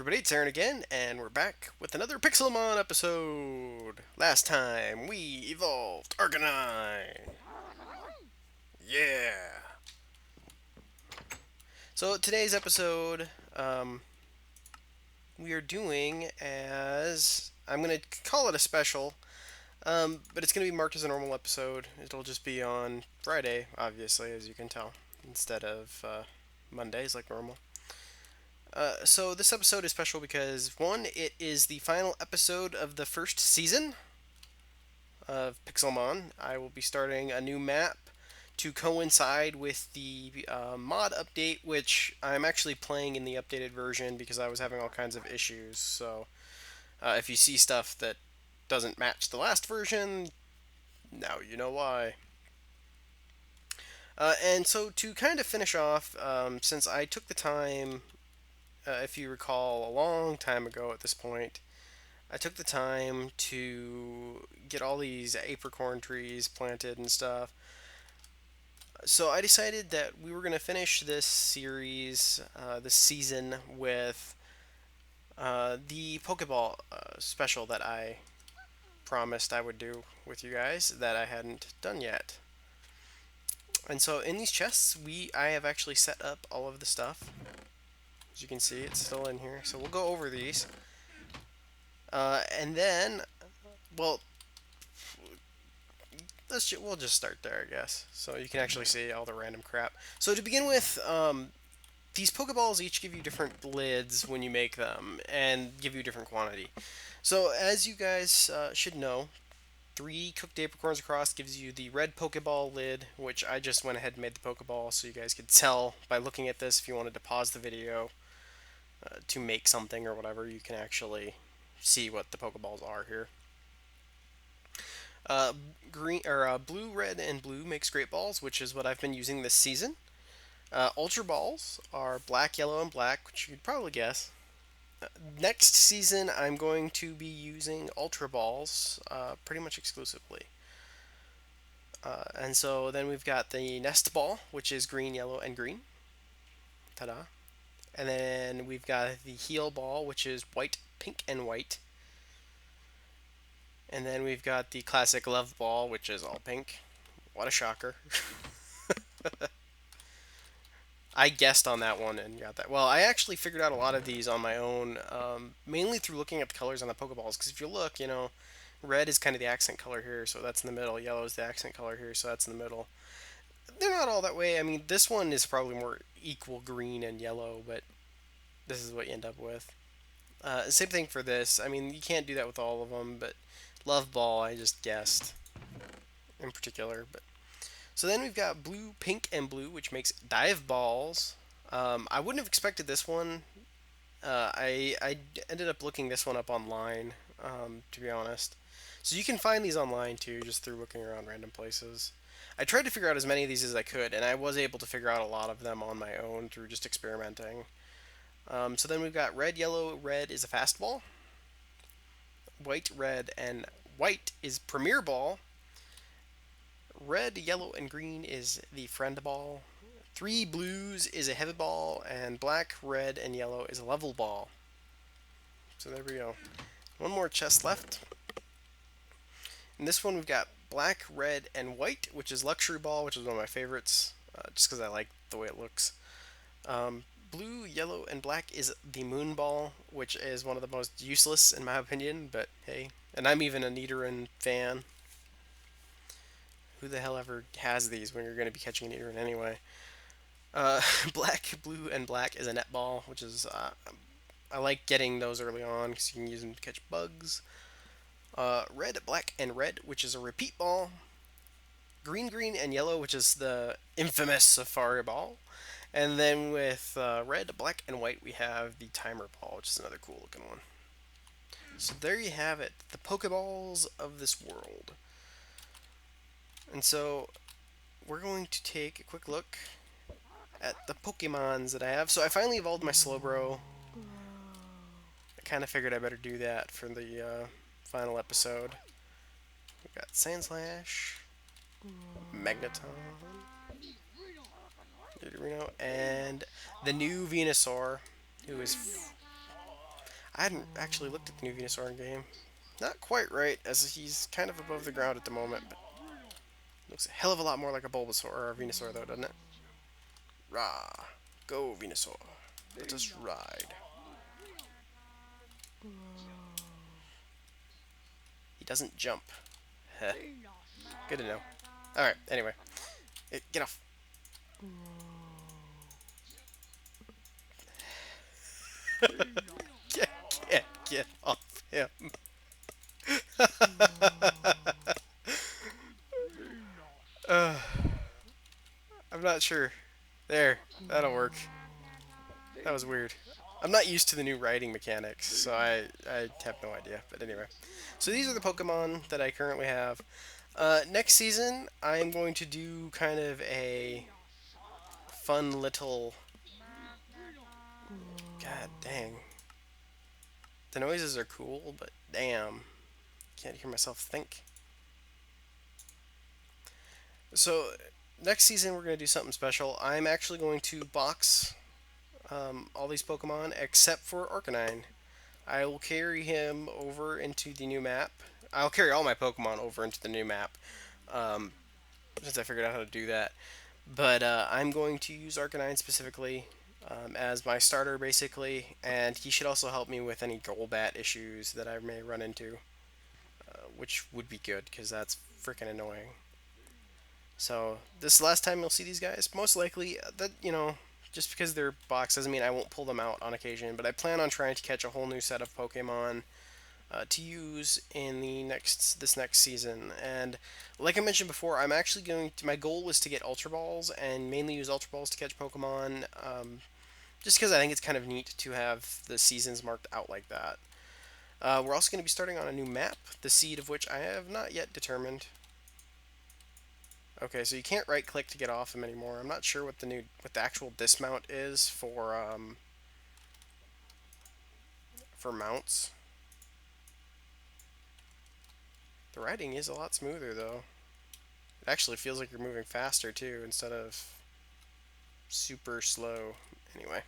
everybody, it's Aaron again, and we're back with another Pixelmon episode. Last time, we evolved Arcanine. Yeah! So, today's episode, we are doing as... I'm going to call it a special, but it's going to be marked as a normal episode. It'll just be on Friday, obviously, as you can tell, instead of Mondays like normal. So this episode is special because one, it is the final episode of the first season of Pixelmon. I will be starting a new map to coincide with the mod update, which I'm actually playing in the updated version because I was having all kinds of issues. So if you see stuff that doesn't match the last version, now you know why. And so to kind of finish off, since I took the time, if you recall, a long time ago at this point, I took the time to get all these apricorn trees planted and stuff. So I decided that we were going to finish this series, this season, with the Pokeball special that I promised I would do with you guys that I hadn't done yet. And so in these chests, I have actually set up all of the stuff. As you can see, it's still in here. So we'll go over these. And then, well, we'll just start there, I guess. So you can actually see all the random crap. So to begin with, these Pokeballs each give you different lids when you make them, and give you a different quantity. So as you guys should know, 3 cooked apricorns across gives you the red Pokeball lid, which I just went ahead and made the Pokeball so you guys could tell by looking at this. If you wanted to pause the video to make something or whatever, you can actually see what the Pokeballs are here. Green or blue, red, and blue makes great balls, which is what I've been using this season. Ultra balls are black, yellow, and black, which you could probably guess. Next season, I'm going to be using ultra balls pretty much exclusively. And so then we've got the nest ball, which is green, yellow, and green. Ta-da! And then we've got the heal ball, which is white, pink, and white. And then we've got the classic love ball, which is all pink. What a shocker. I guessed on that one and got that. Well, I actually figured out a lot of these on my own, mainly through looking at the colors on the Pokeballs. Because if you look, red is kind of the accent color here, so that's in the middle. Yellow is the accent color here, so that's in the middle. They're not all that way. I mean, this one is probably more equal green and yellow, but this is what you end up with. Same thing for this. I mean, you can't do that with all of them, but Love Ball, I just guessed in particular. But so then we've got blue, pink, and blue, which makes dive balls. I wouldn't have expected this one. I ended up looking this one up online, to be honest. So you can find these online too, just through looking around random places. I tried to figure out as many of these as I could, and I was able to figure out a lot of them on my own through just experimenting. So then we've got red, yellow, red is a fastball. White, red, and white is Premier Ball. Red, yellow, and green is the Friend Ball. 3 blues is a Heavy Ball, and black, red, and yellow is a Level Ball. So there we go. One more chest left. In this one we've got black, red, and white, which is Luxury Ball, which is one of my favorites, just because I like the way it looks. Blue, yellow, and black is the Moon Ball, which is one of the most useless in my opinion, but hey. And I'm even a Nidoran fan. Who the hell ever has these when you're going to be catching a Nidoran anyway? Black, blue, and black is a Net Ball, which is... I like getting those early on because you can use them to catch bugs. Red, black, and red, which is a Repeat Ball. Green, green, and yellow, which is the infamous Safari Ball. And then with red, black, and white, we have the Timer Ball, which is another cool looking one. So there you have it, the Pokeballs of this world. And so we're going to take a quick look at the Pokemons that I have. So I finally evolved my Slowbro. I kind of figured I better do that for the final episode. We've got Sandslash, Magneton, and the new Venusaur, who is I hadn't actually looked at the new Venusaur in game. Not quite right, as he's kind of above the ground at the moment, but looks a hell of a lot more like a Bulbasaur or a Venusaur, though, doesn't it? Rah! Go, Venusaur. Let us ride. He doesn't jump. Heh. Good to know. Alright, anyway. Get off. Get, get off him. uh, I'm not sure. There. That'll work. That was weird. I'm not used to the new riding mechanics, so I have no idea. But anyway. So these are the Pokemon that I currently have. Next season, I'm going to do kind of a fun little... God dang. The noises are cool, but damn. Can't hear myself think. So, next season we're going to do something special. I'm actually going to box all these Pokemon except for Arcanine. I will carry him over into the new map. I'll carry all my Pokemon over into the new map, um, since I figured out how to do that. But I'm going to use Arcanine specifically as my starter, basically, and he should also help me with any Golbat issues that I may run into, which would be good, because that's freaking annoying. So, this last time you'll see these guys, most likely, just because they're boxed doesn't mean I won't pull them out on occasion, but I plan on trying to catch a whole new set of Pokemon to use in this next season. And like I mentioned before, I'm actually my goal was to get Ultra Balls and mainly use Ultra Balls to catch Pokemon, just because I think it's kind of neat to have the seasons marked out like that. We're also going to be starting on a new map, the seed of which I have not yet determined. Okay, so you can't right click to get off him anymore. I'm not sure what the actual dismount is for mounts. The riding is a lot smoother though. It actually feels like you're moving faster too instead of super slow. Anyway.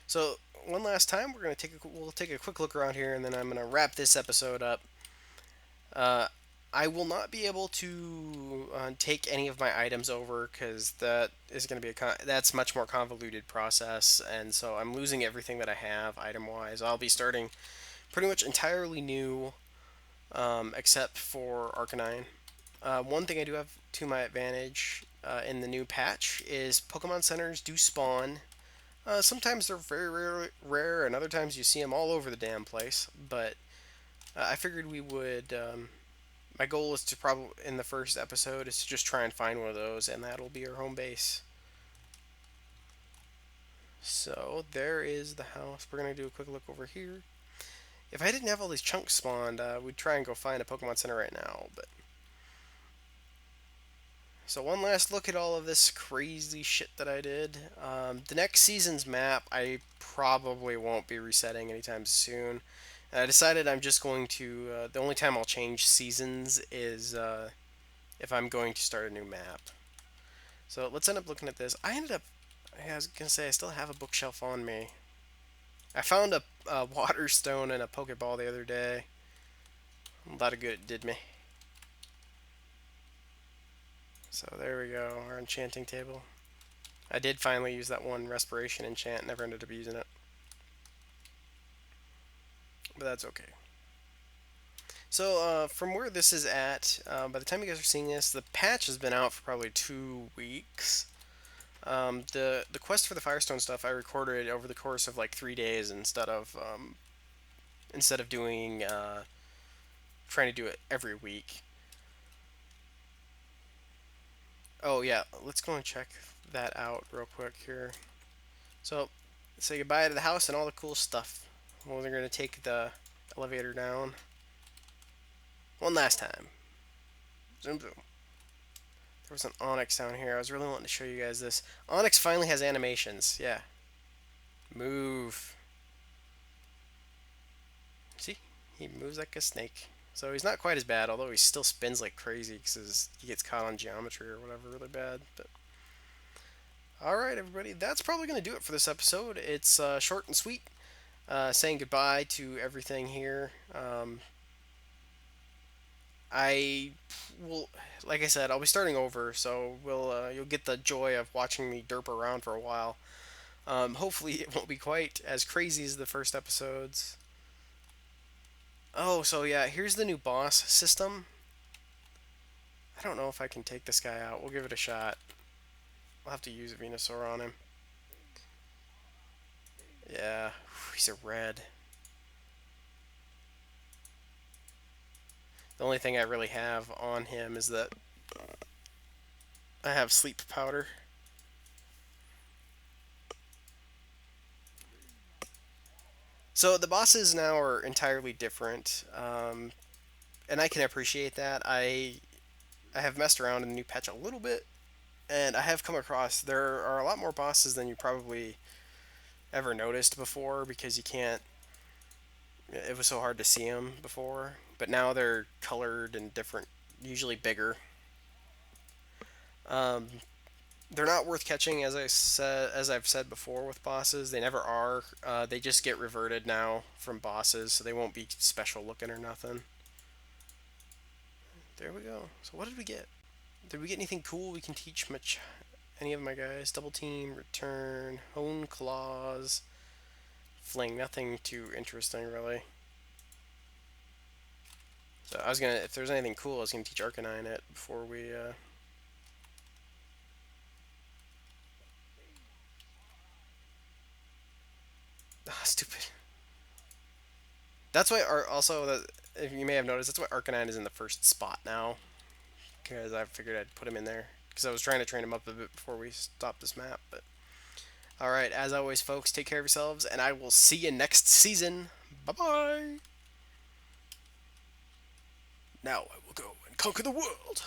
So one last time, we'll take a quick look around here, and then I'm gonna wrap this episode up. Uh, I will not be able to take any of my items over because that is going to be that's much more convoluted process, and so I'm losing everything that I have item wise. I'll be starting pretty much entirely new, except for Arcanine. One thing I do have to my advantage in the new patch is Pokemon centers do spawn. Sometimes they're very rare, and other times you see them all over the damn place. But I figured we would. My goal is to probably in the first episode is to just try and find one of those, and that'll be our home base. So there is the house. We're gonna do a quick look over here. If I didn't have all these chunks spawned, we'd try and go find a Pokemon Center right now. But so one last look at all of this crazy shit that I did. The next season's map, I probably won't be resetting anytime soon. I decided I'm just going to. The only time I'll change seasons is if I'm going to start a new map. So let's end up looking at this. I was gonna say I still have a bookshelf on me. I found a water stone and a Pokeball the other day. A lot of good it did me. So there we go, our enchanting table. I did finally use that one respiration enchant, never ended up using it. But that's okay. So from where this is at, by the time you guys are seeing this, the patch has been out for probably 2 weeks. The quest for the Firestone stuff I recorded over the course of like 3 days instead of doing trying to do it every week. Oh yeah, let's go and check that out real quick here. So say goodbye to the house and all the cool stuff. Well, they're gonna take the elevator down one last time. Zoom zoom. There was an Onyx down here. I was really wanting to show you guys this. Onyx finally has animations. Yeah. Move. See? He moves like a snake. So he's not quite as bad, although he still spins like crazy because he gets caught on geometry or whatever really bad. But All right, everybody. That's probably going to do it for this episode. It's short and sweet, saying goodbye to everything here. I will, like I said, I'll be starting over, so you'll get the joy of watching me derp around for a while. Hopefully, it won't be quite as crazy as the first episodes. Oh, so yeah, here's the new boss system. I don't know if I can take this guy out. We'll give it a shot. I'll have to use Venusaur on him. Yeah, he's a red. The only thing I really have on him is that I have sleep powder. So the bosses now are entirely different, and I can appreciate that. I have messed around in the new patch a little bit, and I have come across there are a lot more bosses than you probably ever noticed before because you can't. It was so hard to see them before, but now they're colored and different, usually bigger. Um, they're not worth catching, as I've said before with bosses. They never are. They just get reverted now from bosses, so they won't be special looking or nothing. There we go. So what did we get? Did we get anything cool we can teach any of my guys? Double team, return, hone claws, fling. Nothing too interesting really. So I was gonna, if there's anything cool, I was gonna teach Arcanine it before we. Stupid. That's why also that if you may have noticed, that's why Arcanine is in the first spot now, because I figured I'd put him in there because I was trying to train him up a bit before we stopped this map. But all right, as always, folks, take care of yourselves, and I will see you next season. Bye bye. Now I will go and conquer the world.